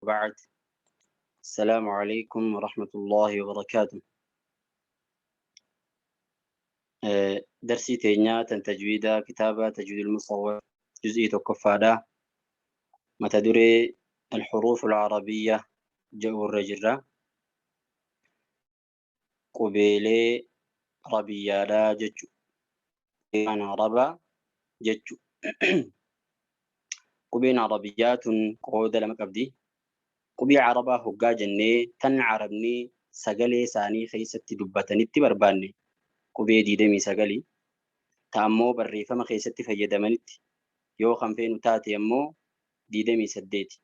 وبعد. السلام عليكم ورحمة الله وبركاته. درسي تينيا تجويدا كتابة تجويد المصور جزئية كفادة متدري الحروف العربية جو الرجرة قبيلي ربيالا ججو أنا ربا ججو قبين عربيات قود لما قبدي قبي عربا هقا جنة تن عربني سقلي ساني خيستي دبتني برباني قبي ديدمي سقلي تأمو بريفما خيستي فيدمنت yoo kanfeenu taate ammoo 28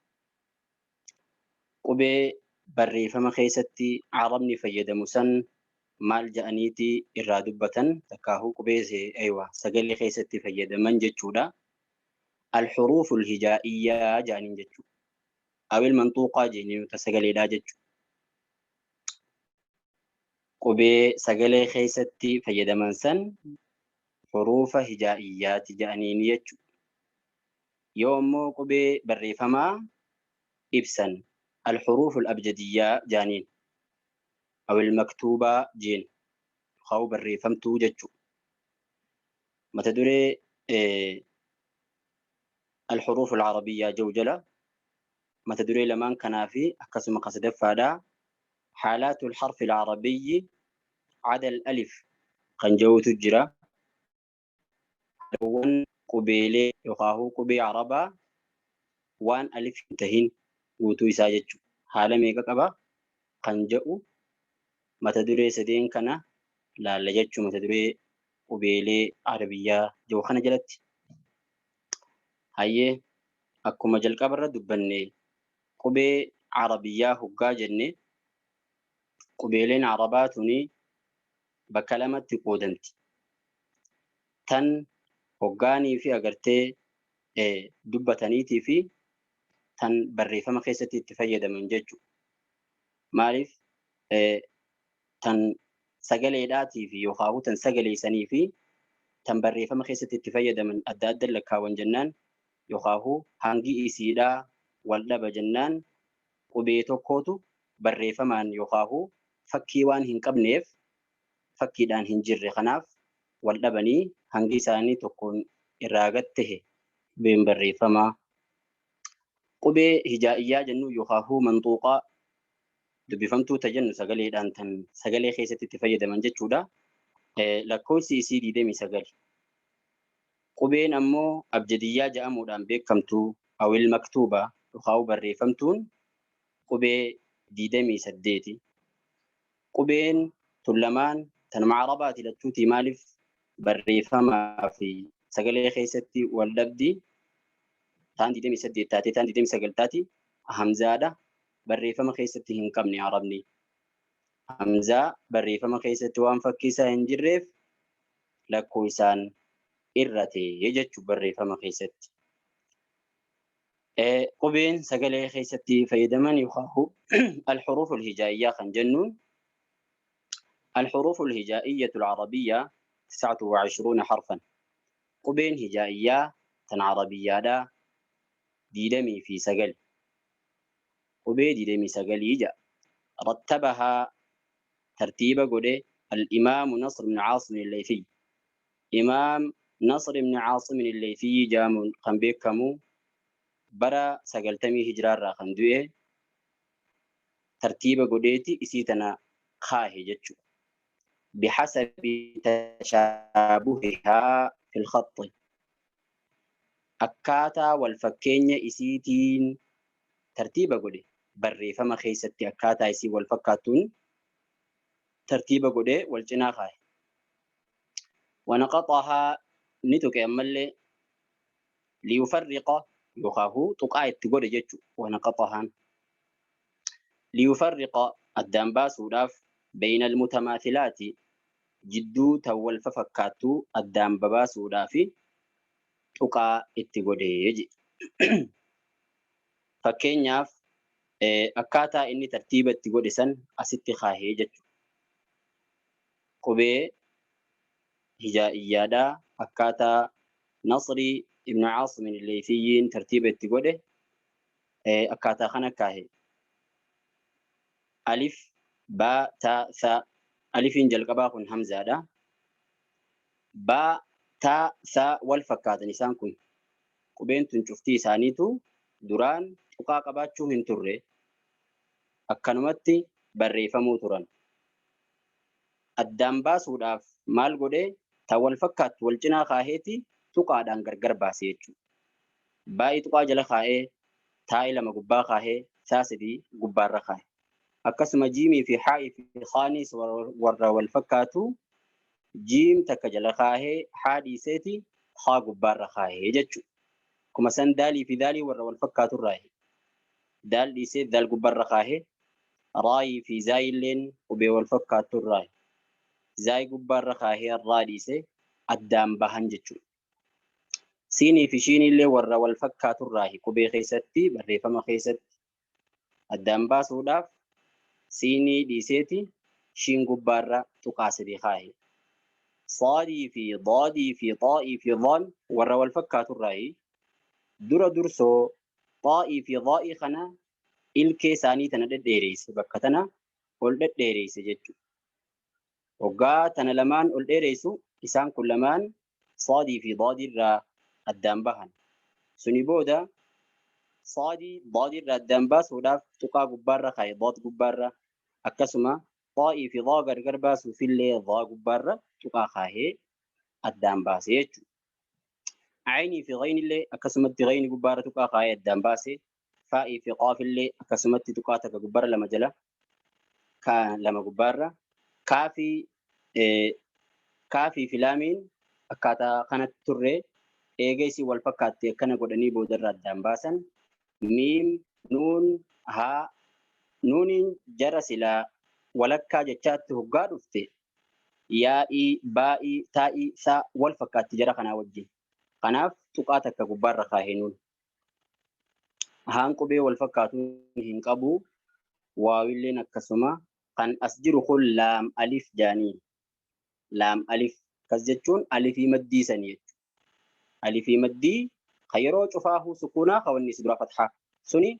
qubee barreeffama keessatti arabni fayyadamu san maal ja'aniiti irraa dubbatan takkaahuu qubee sagalee keessatti fayyadaman jechuudha. Al-xuruuful hijaa'iyyaa ja'aniin jechuudha. Awil manxuuqaa jennee sagaleedhaa jechuudha. Qubee sagalee keessatti fayyadaman san xuruufa hijaa'iyyaati ja'aniin jechuudha. يوم قبي بالريفما إبسن الحروف الأبجدية جانين أو المكتوبة جين خاو بالريفم توججو ما تدري الحروف العربية جوجلة ما تدري لمن كان في أقسم قصد فادا حالات الحرف العربي عدا الألف قنجو تجرى قبيلي يقاهو قبي عربا وان ألف تهين وتو يساجد حالا ميقا قبا قنجأو متدري سدين كنا لا لججو متدري قبيلي عربية جو خنا جلت هاي أكو مجل قبر دبني قبي عربية هقا جنة قبيلين عرباتوني بكلمة تقودنتي تن هقاني في أغرتي dubbataniitii fi tan barreeffama keessatti itti fayyadaman jechuudha. Maaliif tan sagaleedhaatii fi yookaan tan sagaleessanii fi tan barreeffama keessatti itti fayyadaman adda adda lakkaawwan jennaan yookaan hangi isiidhaa wal dhaba jennaan qubee tokkootu barreeffamaan yookaan fakkii waan hin qabneef fakkiidhaan hin jirre kanaaf wal dhabanii hangi isaanii tokkoon irraa gattahe بين بريفما قبي هجائية جنو يخاهو منطوقة دبفمتو تجنو سغلي دانتن سغلي خيستي تفيد من جتشودا لكو سي دي دمي سغلي قبين أمو أبجدية جامو دان بيكمتو أو المكتوبة يخاهو بريفمتون قبي دي دمي سديتي قبين تلمان تنمع رباتي لتوتي مالف بريفما في سغلي خيستي والدبدي تان ديدمي سدي تاتي تان ديدمي سغلتاتي همزاده بريفما خيستي هنكمني عربني همزه بريفما خيستي وان فكيسا هنجريف لكويسان إرتي يجتشو بريفما خيستي قبين سغلي خيستي فيدمن يخاهو الحروف الهجائية خنجنون الحروف الهجائية العربية 29 حرفا قبين هجائية تن عربية دا ديدمي في سجل قبي ديدمي سجل يجا رتبها ترتيب قده الإمام نصر بن عاصم الليثي إمام نصر بن عاصم الليثي جام قنبيكمو برا سجلتمي هجرار راخندوه ترتيب قديتي إسيتنا خاهي جتشو بحسب تشابهها في الخط akkaataa wal fakkeenya isiitiin tartiiba godhe barreeffama keessatti akkaataa isii wal fakkaatuun tartiiba godhe wal cinaa kaaye. ونقطها نتوك أمالي ليفرق يخاهو تقايت تقول جيتشو ونقطها ليفرق الدنباس وداف بين المتماثلات جدو تول ففكاتو الدنباس ودافي tuqaa itti godhee je fakkeenyaaf akkaataa inni tartiiba itti godhe san asitti kaahee jechuudha. Qubee hijaa'iyyaadhaa akkaataa Nasri ibn Caasim al-Laythiyyiin tartiiba itti godhe akkaataa kana kaahe alif baa taa saa alifiin jalqabaa kun hamzaadha. Baa taa saa wal fakkaatan isaan kun qubeen tun cuftii isaaniitu duraan tuqaa qabaachuu hin turre akkanumatti barreeffamuu turan. Addaan baasuudhaaf maal godhee ta wal fakkaattu wal cinaa kaaheeti tuqaadhaan gargar baase jechuudha. Baa'ii tuqaa jala kaahee taa'ii lama gubbaa kaahee saa sadii gubbaarra kaahee. Akkasuma jiimii fi haa'ii fi khaanis warra wal fakkaatu jiim takka jala kaahee haa dhiiseeti haa gubbaarra kaahee jechuudha. Akkuma san daalii fi daalii warra wal fakkaatu irraayi. Daal dhiisee daal gubbaarra kaahee raayii fi zaayilleen qubee wal fakkaatu irraayi. Zaayi gubbaarra kaahee raa dhiisee addaan bahan jechuudha. Siinii fi shiinillee warra wal fakkaatu irraayi qubee keessatti barreeffama keessatti addaan baasuudhaaf siinii dhiiseeti shiin gubbaarra tuqaa sadii kaahee. Saadii fi daadii fi xaa'ii fi daan warra wal fakkaatu irraayi dura dursoo xaa'ii fi daa'ii kana ilkee isaanii tana dhedheereyse bakka tana ol dhedheereyse jechuudha. Hoggaa tana lamaan ol dheereysu isaan kun lamaan saadii fi daadii irraa addaan bahan. Suni booda saadii daadii irraa addaan baasuudhaaf tuqaa gubbaarra kaa'e daad gubbaarra akkasuma xaa'ii fi daa gargar baasuufillee daa gubbaarra tuqaa kaahee addaan baase jechuudha. Aynii fi ghaynillee akkasumatti ghayni gubbaarra tuqaa kaahee addaan baase. Faa'ii fi qaafillee akkasumatti tuqaa takka gubbaarra lama jala lama gubbaarra. Kaafii fi laamiin akkaataa kanatti turre eegeessi wal fakkaatte akkana godhanii boodarra addaan baasan. Miim, nuun, haa, nuuniin jara silaa walakkaa jechaatti hoggaa dhufte yaa'ii, baa'ii, taa'ii, saa wal fakkaatti jara kanaa wajjin. Kanaaf tuqaa takka gubbaarra kaahee nuun. Haan qubee wal fakkaatu hin qabu. Waawilleen akkasuma kan as jiru kun laam alif jaanii. Laam alif kas jechuun alifii maddii sanii jechuudha. Alifii maddii kan yeroo cufaahuu sukuunaa kawannis dura fathaa suni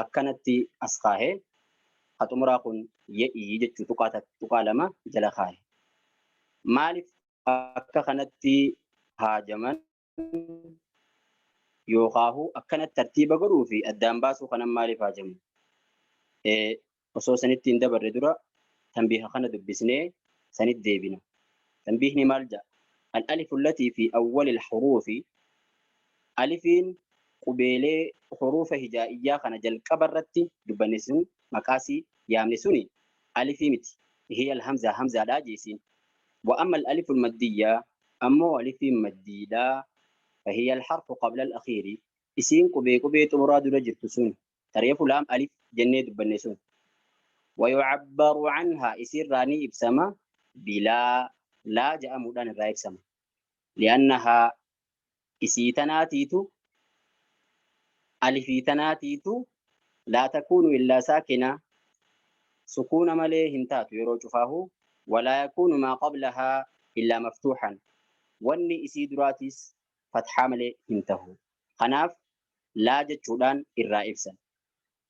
akkanatti as kaahee haxumuraa kun ye'ii jechuu tuqaa lama jala kaahee. Maaliif akka kanatti haajaman yookaahu akkanatti tartiiba godhuu fi addaan baasuu kanan maaliif haajamu? Osoo sanitti hin dabarre dura tanbiiha kana dubbisnee sanit deebina. Tanbiihni maal ja'a? الألف التي في أول الحروف ألفين قبيلة حروف هجائية خنا جل كبرتي دبنسون مقاسي يامنسوني ألف مت هي الهمزة همزة لا جيسين. وأما الألف المدية أما ألف مديدة فهي الحرف قبل الأخير إسين قبي تمراد رجل تسون تريف لام ألف جنة دبنسون. ويعبر عنها إسير راني إبسما بلا لا جاء مودان الرائب سما لأنها إسيتناتيتو ألفيتناتيتو لا تكون إلا ساكنة سكون ملي هنتاتو يروج فاه ولا يكون ما قبلها إلا مفتوحا واني إسيدراتيس فتحة ملي هنتهو خناف لا جتشودان الرائب سما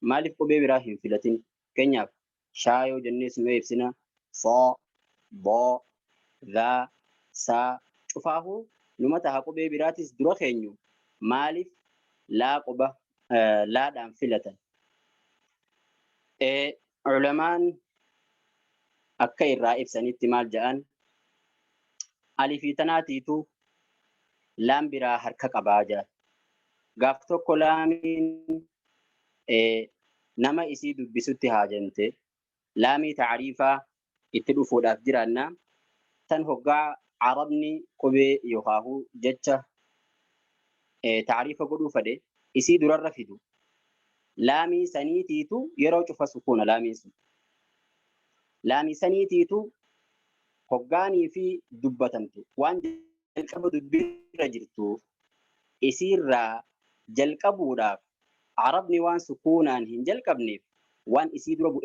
مالف قبي براهيم فلتين كنياف شايو جنيس نويبسنا صا ضا ذا سا شوفاه نمتها قبي براتيس دروخينيو مالف لا قبة لا دام فلتا علمان أكي الرائب سنيت مال جان ألفي تناتيتو لام برا حركة قباجة غافتو كلامين نما إسيدو بسوتي هاجنتي لامي تعريفة اتدفو دافجرانا تنهقا عربني قبي يوهاهو جتشا تعريف قدو فدي إسي درر رفدو لامي سنيتيتو يروج فسكون لامي سنيتيتو هقاني في دبتمتو وان جلقب دبير جرتو إسير را جلقبو راف عربني وان سكونان هن جلقبني وان إسي دربو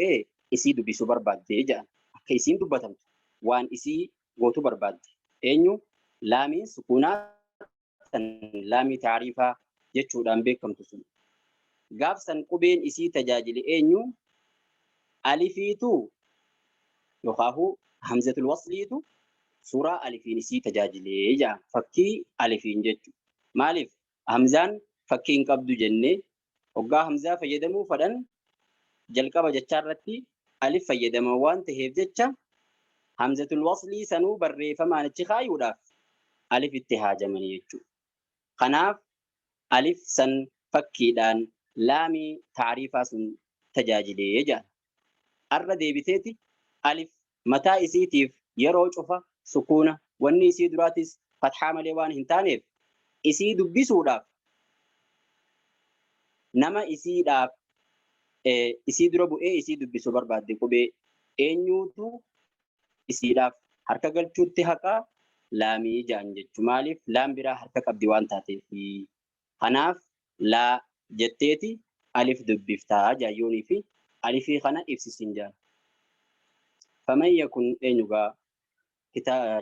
إسي دبي سوبر باد جان كيسين دبتمتو وان إسي قوتو برباد إنيو لامي سكونات لامي تعريفا جتشو دان بيكم تسون قاف سن قبين إسي تجاجل إنيو ألفيتو يخافو همزة الوصليتو سورة ألفين إسي تجاجل إيجا فكي ألفين جتو مالف همزان فكين قبدو جنة وقا همزة فيدمو فدن جلقب جتشارتي ألف فيدمو وان تهيف جتشا همزة الوصلي سنو بري فما نتخاي ولا ألف اتهاج من يجو خناف ألف سن فكيدان لامي تعريفا سن تجاجلي يجا الردي بتيتي ألف متى إسيتيف يرو شوفا سكونة واني إسي دراتيس فتحة مليوان هنتانيف إسي دبسو داف نما إسي داف إسي دربو إسي دبسو برباد دي كوبي إنيوتو إسي داف harka galchuutti haqa laamii jaan jechu maaliif laam biraa harka qabdi waan taateef kanaaf laa jetteeti alif dubbiftaa jaayyoonii fi alifii kana ibsisin jaan faman yakun eenyugaa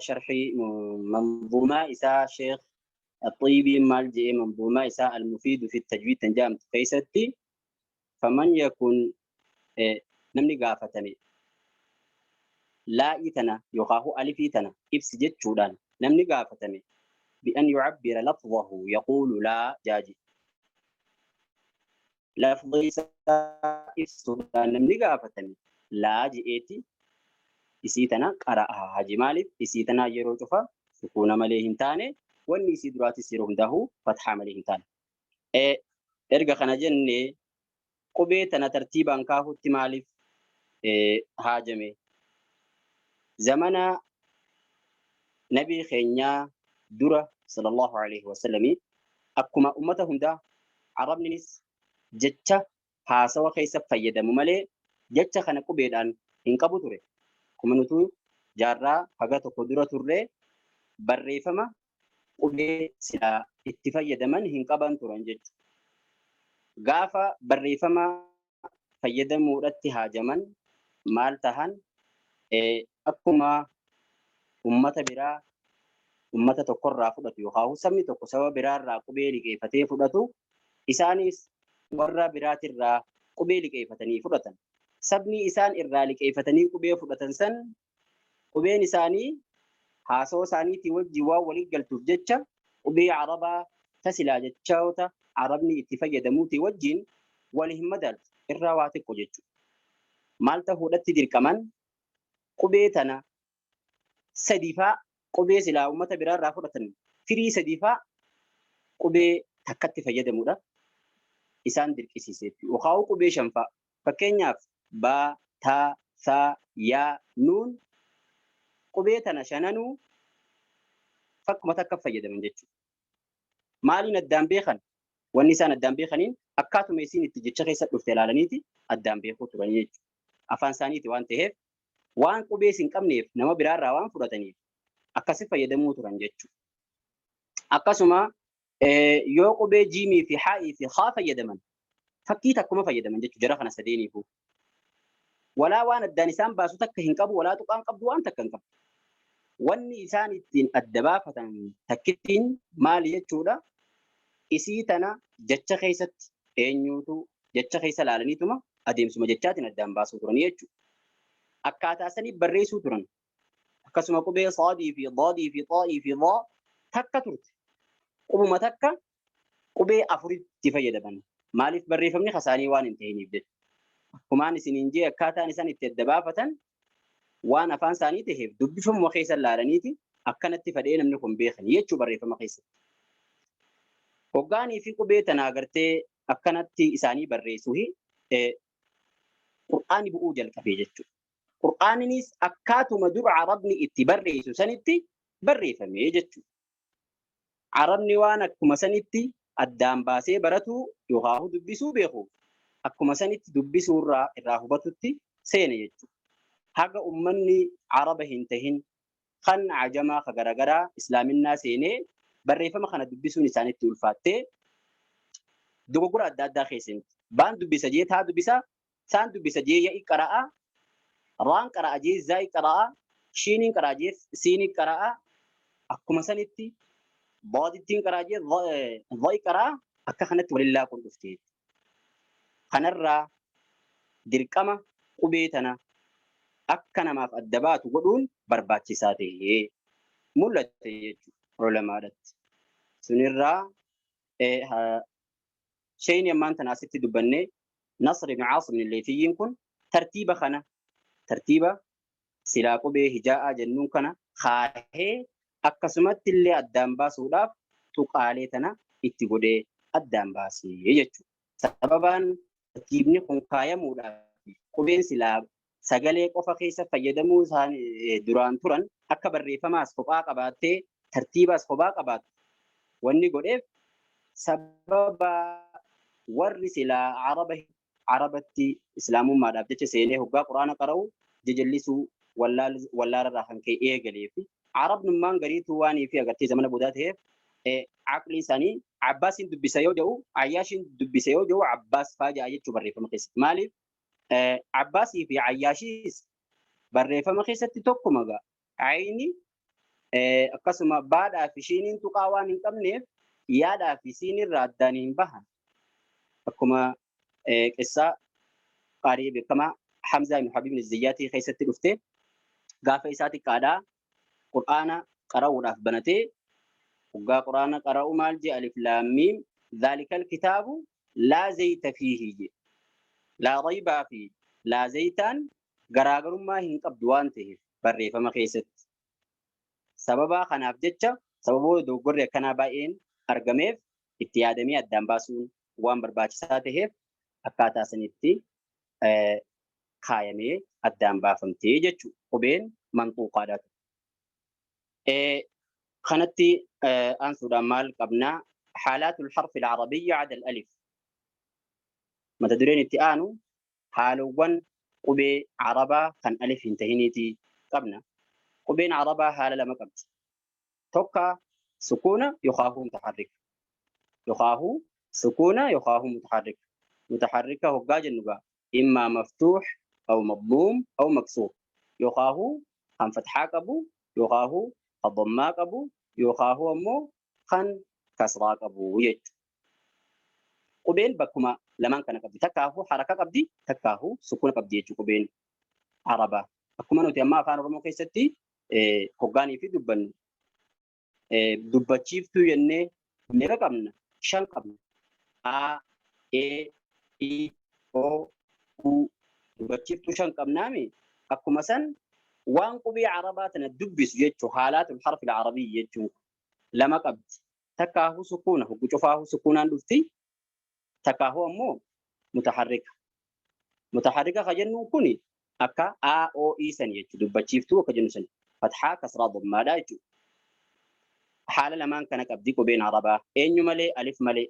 sharxii manzuumaa isaa sheekh الطيبي مال جي منظومة إساء المفيد في التجويد تنجام كيستي فمن يكن نمني قافتني لا إتنا يخاه ألف إتنا إبس جت شودان نمني قافتني بأن يعبر لفظه يقول لا جاجي لفظي إفسودان نمني قافتني لا جئتي إسيتنا قرأها هاجي مالف إسيتنا يروجفا سكون مليهم تاني واني سيدراتي سيرهم دهو فتحة مليهم تاني إرقى خنجني قبيتنا ترتيبا كاهو تمالف هاجمي زمنا نبي خينيا درة صلى الله عليه وسلم أكما أمتهم دا عرب نس جتة هاسوا خيسة فيدا مملي جتة خنا قبيدان إنكبو تري كمنوتو جارا حاجة قدرة تري بريفما قبي سلا اتفايدا من إنكبان ترنجت غافا بريفما فيدا مورتي هاجمن مالتهن أكما ummata biraa ummata tokkorraa fudhatu yookaan sabni tokko saba biraarraa qubee liqeeffatee fudhatu isaanis warra biraatirraa qubee liqeeffatanii fudhatan sabni isaan irraa liqeeffatanii qubee fudhatan san qubeen isaanii haasoo isaaniitii wajjin waan waliin galtuuf jecha qubee arabaa tasilaa jechoota arabni itti fayyadamuutii wajjin wal hin madaaltu irraa waa xiqqo jechuudha maal ta'uudhatti dirqaman qubee tana sadifaa qubee silaa ummata biraarraa fudhatan firii sadifaa qubee takkatti fayyadamuudha isaan dirqisiiseetti yookaan qubee shanfaa fakkeenyaaf baa taa saa yaa nuun qubee tana shananuu fakkuma takka fayyadaman jechuudha maaliin addaan beekan wanni isaan addaan beekaniin akkaatuma isiin itti jecha keessa dhufte ilaalaniiti addaan beekuu turan jechuudha afaan isaaniiti waan ta'eef waan qubee hin qabneef nama biraarraa waan fudhataniif akkasi fayyadamuu turan jechuudha. Akkasuma yoo qubee jiimii fi haa'ii fi haa fayyadaman fakkii takkuma fayyadaman jechuudha jara kana sadeeniifuu. Walaa waan addaan isaan baasu takka hin qabu walaa tuqaan qabdu waan takka hin qabu. Wanni isaan ittiin adda baafatan takkittiin maali jechuudha isii tana jecha keessatti eenyuutu jecha keessa laalaniituma adeemsuma jechaatiin addaan baasuu turanii jechuudha. akkaataa sanii barreessuu turan akkasuma qubee saadii fi daadii fi xaa'ii fi daa takka turte qubuma takka qubee afuritti fayyadaman maaliif barreeffamni kasaanii waan hin ta'iniif jechuudha akkumaan isiniin jee akkaataan isaan itti adda baafatan waan afaan isaanii ta'eef dubbifamuma keessa laalaniiti akkanatti fadhee namni kun beekan jechuu barreeffama keessatti hoggaanii fi qubee tana agartee akkanatti isaanii barreessuu qur'aani bu'uu jalqabee jechuudha qur'aaninis akkaatuma dur arabni itti barreessu sanitti barreeffamee jechuudha arabni waan akkuma sanitti addaan baasee baratu yookaan dubbisuu beeku akkuma sanitti dubbisuu irraa hubatutti seene jechuudha haga ummanni araba hin tahin kan ajamaa ka garagaraa islaaminaa seenee barreeffama kana dubbisuun isaanitti ulfaattee dogoggora adda addaa keessatti baan dubbisa jee taa dubbisa saan dubbisa jee ya'i qara'a raan qara'a jee zaa'i qara'a shiiniin qara'a jee siiniin qara'a akkuma sanitti baadittiin qara'a jee dha'i qara'a akka kanatti walillaa kun dhuftee kanarraa dirqama qubee tana akka namaaf adda baatu godhuun barbaachisaa ta'ee mul'ate jechuudha ulamaadhaatti. Sunirraa shayni ammaan tana asitti dubbannee Nasr ibn Aasim al-Laythiyyiin kun tartiiba kana tartiiba silaa qubee hijaa'aa jennuun kana kaahee akkasumatti illee addaan baasuudhaaf tuqaalee tana itti godhee addaan baasee jechuudha. Sababaan tartiibni kun kaayamuudhaaf qubeen silaa sagalee qofa keessa fayyadamuu isaanii duraan turan akka barreeffamaas kophaa qabaattee tartiibaas kophaa qabaatu wanni godheef sababa warri silaa arabatti islaamummaadhaaf jecha seenee hoggaa quraana qara'u jajallisuu wallaarraa kan ka'e eegalee fi arabnummaan gariituu waanii fi agartee zamana boodaa ta'eef aqli isaanii Abbaasiin dubbisa yoo jedhu Ayyaashiin dubbisa yoo jedhu Abbaas faaja'a jechuu barreeffama keessatti. Maaliif Abbaasii fi Ayyaashiis barreeffama keessatti tokkuma ga'a. Ayni akkasuma baadhaa fi shiiniin tuqaa waan hin qabneef yaadhaa fi siinirraa addaan hin bahan. Akkuma qissaa qaarii beekamaa Hamzaa ibn Habiib az-Zayyaatii keessatti dhuftee gaafa isaa xiqqaadhaa Qur'aana qara'uudhaaf banatee hoggaa Qur'aana qara'u maal jedhe alif laam miim dhaalikal kitaabu laa zayta fiihi jedhe. Laa raybaa fi laa zaytaan garaagarummaa hin qabdu waan ta'eef barreeffama keessatti. Sababa kanaaf jecha sababoo dogoggorri akkanaa baay'een argameef itti yaadamee addaan baasuun waan barbaachisaa ta'eef akkaataa sanitti kaayamee addaan baafamtee jechuudha. Qubeen mantuuqaadha. kanatti ansuudhaan maal qabnaa haalaatul harfi al-arabiyya ada al-alif mata dureen itti aanu haalawwan qubee arabaa kan alif hin tahiniiti qabna. Qubeen arabaa haala lama qabdi. Tokko sukuuna yookaan mutaharrika. Yookaan sukuuna yookaan mutaharrika. Mutaharrika hoggaa jennu gaa immaa maftuux أو مضموم أو مكسور. يخاهو خن فتحة قبو يخاهو الضماء قبو يخاهو أمو خن كسرة قبو يج. قبين بكما لمن كان قبدي تكاهو حركة قبدي تكاهو سكون قبدي يج قبين عربة. بكما نوتي أما فان رمو كيستي هقاني في دبن دبتشيفتو ينّي ميرا قبنا شان قبنا A E I O U dubbachiftuu shan qabnaami akkuma san waan qubii arabaa tana dubbisu jechuu haalaatul harfi al-arabii jechuun lama qabdi. Takkaahu sukuuna hoggu cufaahu sukuunaan dhufti. Takkaahu ammoo mutaharrika. Mutaharrika ka jennuun kuni akka A O I san jechuu dubbachiftuu akka jennu san fathaa kasraa dhammaadha jechuu. Haala lamaan kana qabdi qubeen arabaa eenyu malee alif malee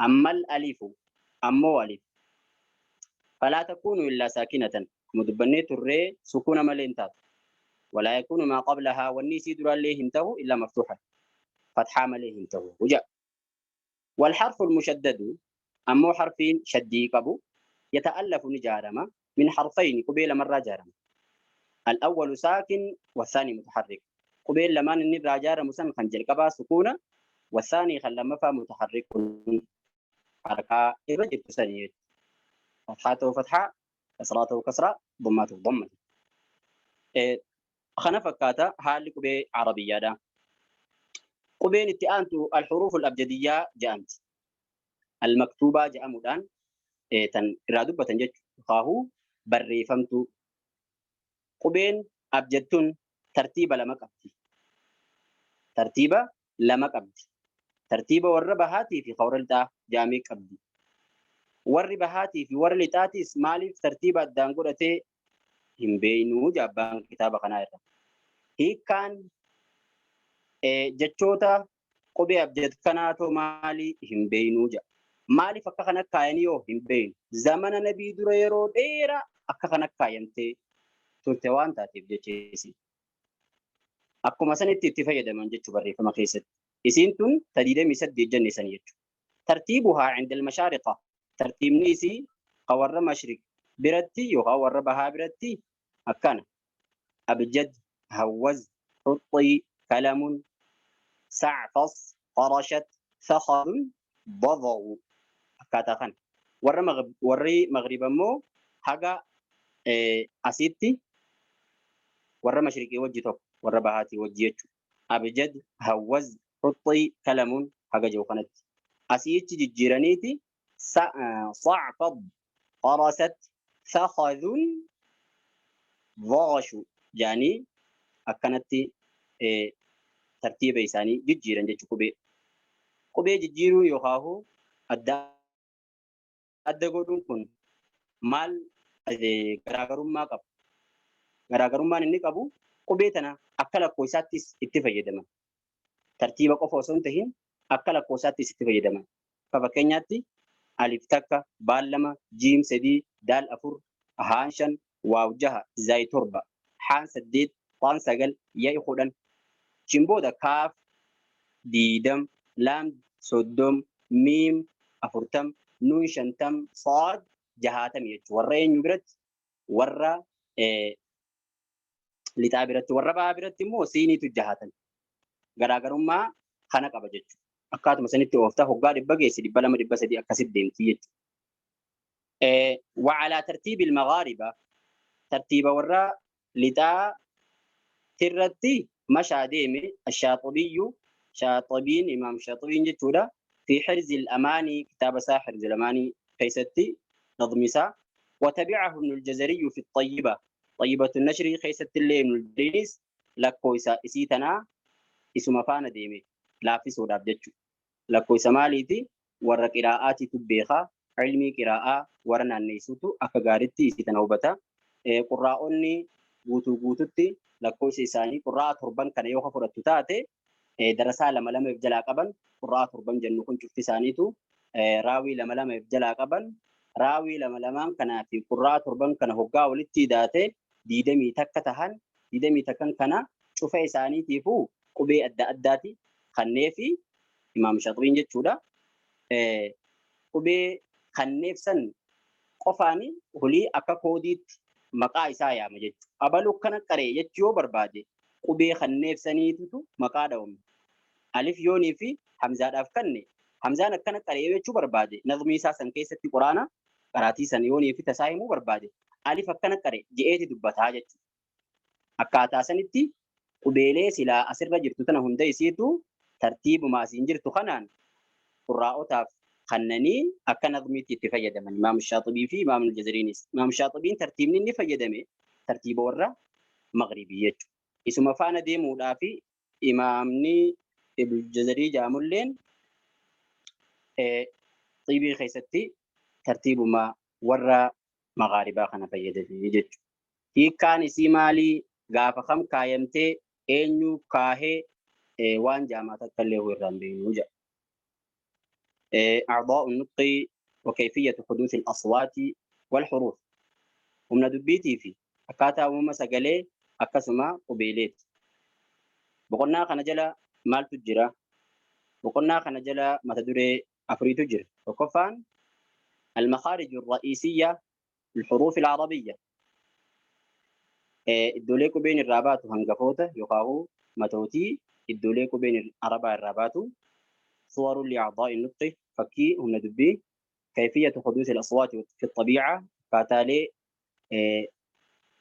ammal alifu ammoo alif. فلا تكون إلا ساكنة مدبنيت الري سكون ملينتات ولا يكون ما قبلها والنيسي در عليه انتهوا إلا مفتوحا فتحة مليه انتهوا وجاء. والحرف المشدد أمو حرفين شدي قبو يتألف نجارما من حرفين قبيل مرة جارما. الأول ساكن والثاني متحرك. قبيل لما نرى جارم سن خنجل قبا سكونة والثاني خلما فا متحرك حركة إرجل تسنيت. فتحاته فتحة كسراته كسرة ضماته ضمة. خنا فكاتا هالي قبي عربية دا قبين اتئانتو الحروف الأبجدية جامت المكتوبة جامدان تن إرادوبة تنجج خاهو بري فمتو قبين أبجدتون ترتيب لما قبدي ترتيب لما قبدي ترتيب والربهاتي في خورلتا جامي قبدي warri bahaatii fi warri lixaatis maaliif tartiiba addaan godhatee hin beeknu jabbaan kitaaba kanaa irra. Hiikkaan jechoota qubee abjad kanaatoo maalii hin beeknu jedha. Maaliif akka kana kaayanii yoo hin beeknu zamana nabii dura yeroo dheeraa akka kana kaayamtee turte waan taateef jecheesi. Akkuma sanitti itti fayyadaman jechuu barreeffama keessatti. Isiin tun 28 jenne san jechuudha. Tartiibuhaa عند المشارقة ترتيب نيسي قور مشرق برتي يقور بها برتي أكان أبجد هوز حطي كلم سعفص قرشت ثخر بضع أكاتخن warri magriba immoo haga asitti warra mashriqii wajji tokko warra bahaatii wajji jechuudha. Abjad, hawwaz, huxxii, kalamuun haga jiru kanatti. Asiichi jijjiiraniiti sa'fad, qarasat, fakhadun, dhaashu jaanii akkanatti tartiiba isaanii jijjiiran jechuudha qubee. Qubee jijjiiruu yookaan adda godhuun kun maal garaagarummaa qaba? Garaagarummaan inni qabu qubee tana akka lakkoofsaattis itti fayyadaman. Tartiiba qofa osoo hin tahin akka lakkoofsaattis itti fayyadaman. Fakkeenyaatti alif takka, baal lama, jiim sadii, daal afur, haan shan, waaw jaha, zaayi torba, haan saddeet, waan sagal, ya'i kudhan. Shimbooda kaaf, diidam, laam soddom, miim afurtam, nuun shantam, saad jahaatam jechuudha. Warra eenyu biratti? Warra lixaa biratti. Warra ba'aa biratti immoo siiniitu jahaatan. Garaagarummaa kana qaba jechuudha. Akkaatuma sanitti ooftaa hoggaa dhibba geessi 200 300 akkasitti deemti jechuudha. وعلى ترتيب المغاربة ترتيب ورا لتا ترتي مشى ديمي الشاطبي شاطبين إمام شاطبين جتودا في حرز الأماني كتاب ساحر الأماني خيستي نظمسا وتبعه ابن الجزري في الطيبة طيبة النشر خيست اللي ابن الجريس لكويسا إسيتنا اسم فانا ديمي لا في سودا بجتشو لكويسا ماليتي ورا قراءاتي تبيخا علمي قراءة ورنا النيسوتو أكغارتي إسيتنا وبتا قراءوني guutuutti lakkoofsa isaanii qurraa torban kana yoo fudhattu taate darasaa lama jalaa qaban qurraa torban jennu kun cufti isaaniitu raawii lama jalaa qaban raawii lamaan kanaa fi qurraa torban kana hoggaa walitti daate 20 takka tahan 20 takkan kana cufa isaaniitiifuu qubee adda addaati kannee fi imaam Shaatibiin jechuudha. Qubee kanneef san qofaani hulii akka koodiitti maqaa isaa yaama jechuudha. Abaluu kana qaree jechuu yoo barbaade qubee kanneef saniitu maqaa dhawame. Alif yoonii fi hamzaadhaaf kanne hamzaan akkana qaree jechuu barbaade nazmii isaa san keessatti quraana qaraatii san yoonii fi tasaa himuu barbaade alif akkana qaree je'eeti dubbataa jechuudha. Akkaataa sanitti qubeelee silaa asirra jirtu tana hunda isiitu tartiibuma asiin jirtu kanaan quraa'otaaf kannanii akka nazmiitti itti fayyadaman imaam Shaatibii fi imaam Al-Jazariinis. Imaam Shaatibiin tartiibni inni fayyadame tartiiba warra maghribii jechuudha. Isuma faana deemuudhaa fi imaamni Ibn Jazarii jaamulleen xiibii keessatti tartiibuma warra magharibaa kana fayyadame jechuudha. Hiikkaan isii maalii gaafa kam kaayamtee eenyu kaahee waan jaamaa takka illee irraan beeknu jedha. أعضاء النطق وكيفية حدوث الأصوات والحروف ومن دبيتي في أكاتا وما سجلي أكسما قبيلات بقولنا خنجلا مال تجرا بقولنا خنجلا ما تدري أفري تجر وكفان المخارج الرئيسية للحروف العربية الدوليكو بين الرابات وهنقفوته يقاهو متوتي الدوليكو بين الأربع الرابات صور لأعضاء النطق فكي هم ندبي كيفية حدوث الأصوات في الطبيعة فاتالي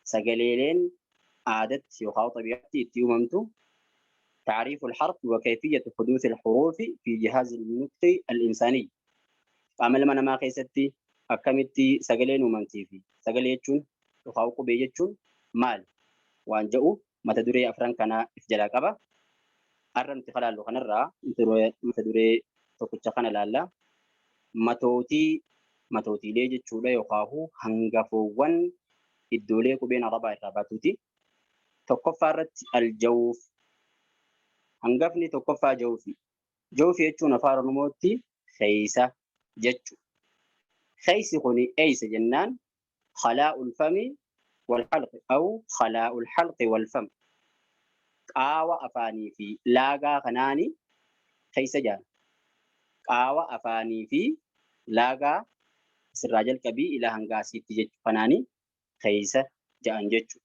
سجليلين عادت يقاو طبيعتي تيوممتو تعريف الحرف وكيفية حدوث الحروف في جهاز النطق الإنساني عمل من ما قيستي أكمتي سجلين ومنتي في سجليتشون يقاو قبيجتشون مال وانجأوا ما تدري أفران كان إفجلاك أبا أرمت خلال لغن الرا متدري توكتش خان لالا متوتي ليجي تشولا يقاهو هنغفوان الدولي كبين ربع الراباتوتي توكفارت الجوف هنغفني توكفا جوفي يتشو نفار نموتي خيسة جتشو خيسي خوني أيس جنان خلاء الفم والحلق أو خلاء الحلق والفم قاوة أفاني في لاغا خناني خيسة جان قاوة أفاني في لاغا سراج الكبي إلى هنغاسي تجج فناني خيسة جان جتشو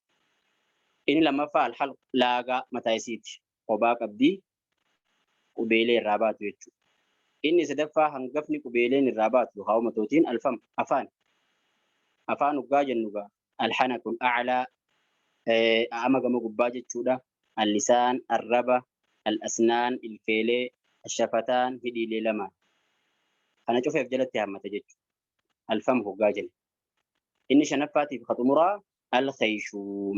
إن لما فعل حلق لاغا متايسيت وباك أبدي قبيلي الرابات يتشو inni sadaffaa hangafni qubeeleen irraa baatu haa umatootiin alfam afaan hoggaa jennugaa alhanakul a'laa ama gama gubbaa jechuudha allisaan arraba al-asnaan ilfeelee ashafataan hidhiilee lamaan kana cufeef jalatti hammata jechuudha alfam hoggaa jenna inni shanaffaatiif khaxumuraa al-khayshuum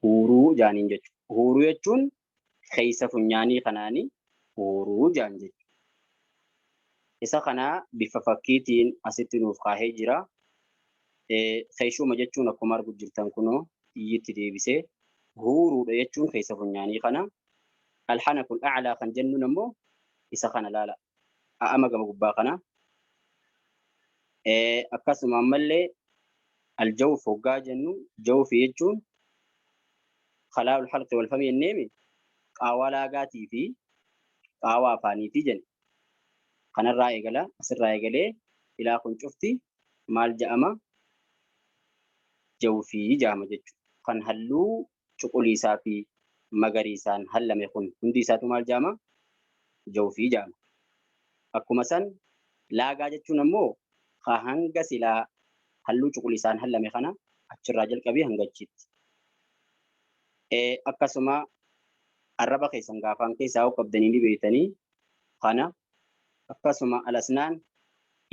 huuruu jaaniin jechuudha huuruu jechuun khaysa funyaanii kanaanii huuruu jaan jechuudha isa kana bifa fakkiitiin asitti nuuf kaahee jira khayshuuma jechuun akkuma argu jirtan kunoo iyyitti deebisee huuruudha jechuun khaysa funyaanii kana alhanakul a'laa kan jennuun ammoo isa kana laala ama gama gubbaa kana akkasuma ammallee aljawf hoggaa jennu jawfi jechuun khalaa'ul halqi wal fami jenneemi qaawaa laagaatii fi qaawaa afaaniitii jenna kanarraa eegala asirraa eegalee ilaa kun cufti maal ja'ama jawfii jaama jechuudha kan halluu cuquliisaa fi magariisaan hallame kun hundi isaatu maal jaama jawfii jaama akkuma san laagaa jechuun ammoo hanga silaa halluu cuquliisaan hallame kana achirraa jalqabee hanga achiitti akkasuma arraba keessan gaafaan keessaa qabdanii ni beeytanii kana akkasuma alasnaan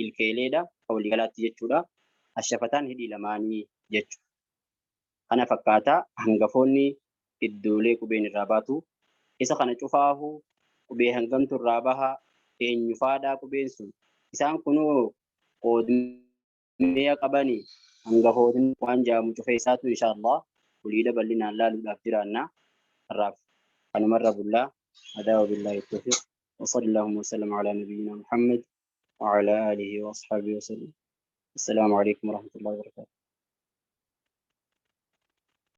ilkeeleedha walii galaatti jechuudha ashafataan hidhii lamaanii jechuudha kana fakkaataa hangafoonni iddoolee qubeen irraa baatu isa kana cufaahu qubee hangamtu irraa baha eenyufaadhaa qubeen sun isaan kunoo qoodmee qabanii hangafootni waan jaamu cufee isaatu inshaallah uliidha bal'inaan laaluudhaaf jiraannaa irraaf kanumarra bullaa adaa wabillahi tawfiq وصلى اللهم وسلم على نبينا محمد وعلى آله وأصحابه وسلم السلام عليكم ورحمة الله وبركاته